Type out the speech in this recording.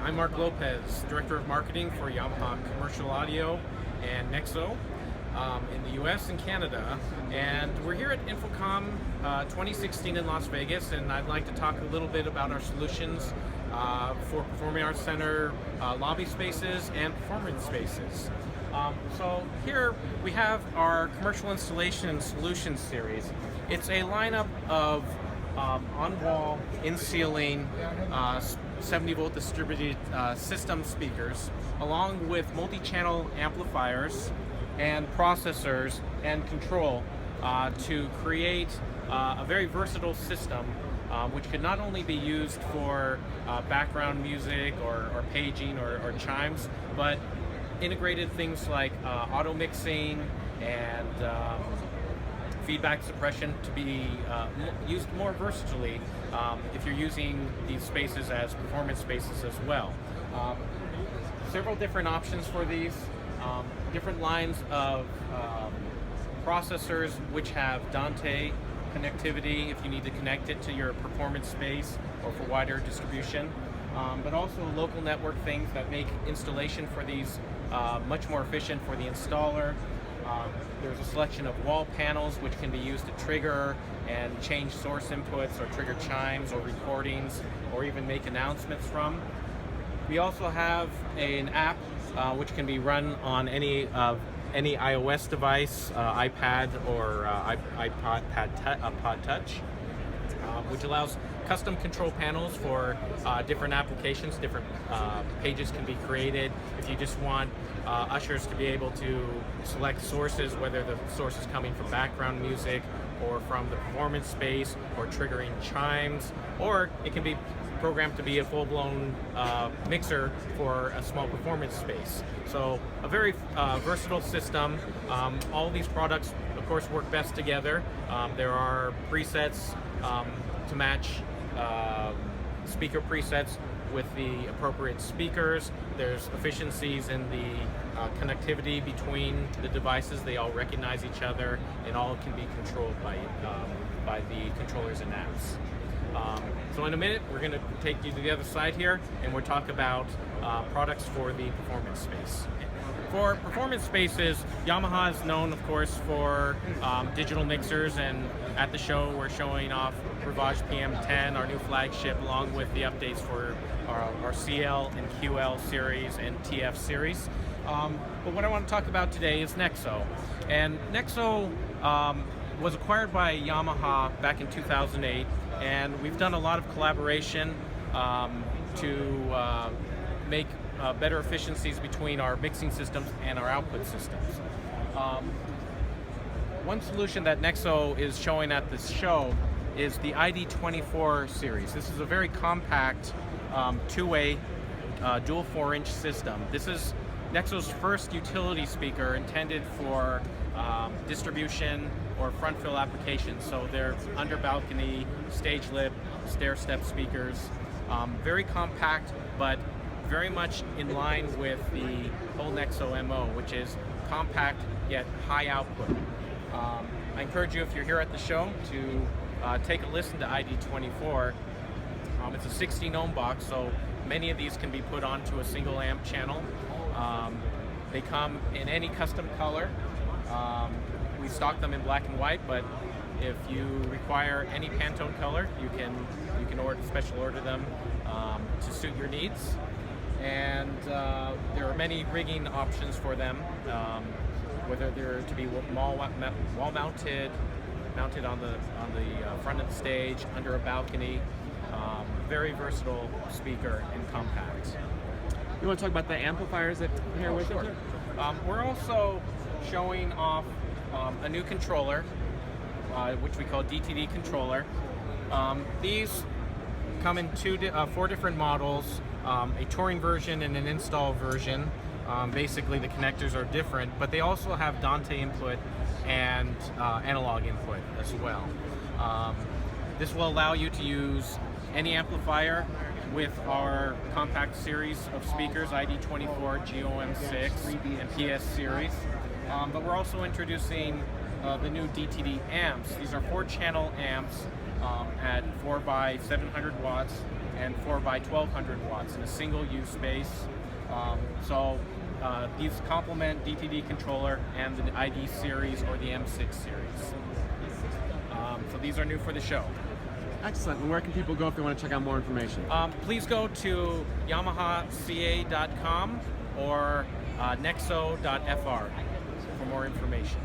I'm Marc Lopez, Director of Marketing for Yamaha Commercial Audio and Nexo in the US and Canada. And we're here at InfoComm 2016 in Las Vegas, and I'd like to talk a little bit about our solutions for Performing Arts Center lobby spaces and performance spaces. So here we have our Commercial Installation Solutions series. It's a lineup of on-wall, in-ceiling, 70-volt distributed system speakers, along with multi-channel amplifiers and processors and control to create a very versatile system which could not only be used for background music or paging or chimes, but integrated things like auto mixing and feedback suppression to be used more versatilely if you're using these spaces as performance spaces as well. Several different options for these, different lines of processors which have Dante connectivity if you need to connect it to your performance space or for wider distribution, but also local network things that make installation for these much more efficient for the installer. There's a selection of wall panels which can be used to trigger and change source inputs or trigger chimes or recordings or even make announcements from. We also have an app which can be run on any iOS device, iPad or iPod Touch, which allows custom control panels for different applications. Different pages can be created. If you just want ushers to be able to select sources, whether the source is coming from background music or from the performance space or triggering chimes, or it can be programmed to be a full-blown mixer for a small performance space. So a very versatile system. All these products, of course, work best together. There are presets to match speaker presets with the appropriate speakers. There's efficiencies in the connectivity between the devices. They all recognize each other, and all can be controlled by the controllers and apps. So in a minute, we're going to take you to the other side here, and we'll talk about products for the performance space. For performance spaces, Yamaha is known, of course, for digital mixers, and at the show we're showing off Rivage PM10, our new flagship, along with the updates for our CL and QL series and TF series. But what I want to talk about today is Nexo. And Nexo was acquired by Yamaha back in 2008, and we've done a lot of collaboration to make better efficiencies between our mixing systems and our output systems. One solution that Nexo is showing at this show is the ID24 series. This is a very compact two-way dual 4-inch system. This is Nexo's first utility speaker intended for distribution or front fill applications. So they're under balcony, stage lip, stair step speakers. Very compact, but very much in line with the whole Nexo MO, which is compact yet high output. I encourage you, if you're here at the show, to take a listen to ID24. It's a 16 ohm box, so many of these can be put onto a single amp channel. They come in any custom color. We stock them in black and white, but if you require any Pantone color, you can special order them to suit your needs. And there are many rigging options for them, whether they're to be wall mounted, mounted on the front of the stage, under a balcony. Very versatile speaker and compact. You want to talk about the amplifiers that are here with sure. you? We're also showing off a new controller, which we call DTD controller. These come in four different models, a touring version and an install version. Basically the connectors are different, but they also have Dante input and analog input as well. This will allow you to use any amplifier with our compact series of speakers, ID24, GOM6, and PS series. But we're also introducing the new DTD amps. These are 4-channel amps at 4 by 700 watts and 4 by 1200 watts in a single use space. These complement DTD controller and the ID series or the M6 series. So these are new for the show. Excellent. And where can people go if they want to check out more information? Please go to yamahaca.com or nexo.fr for more information.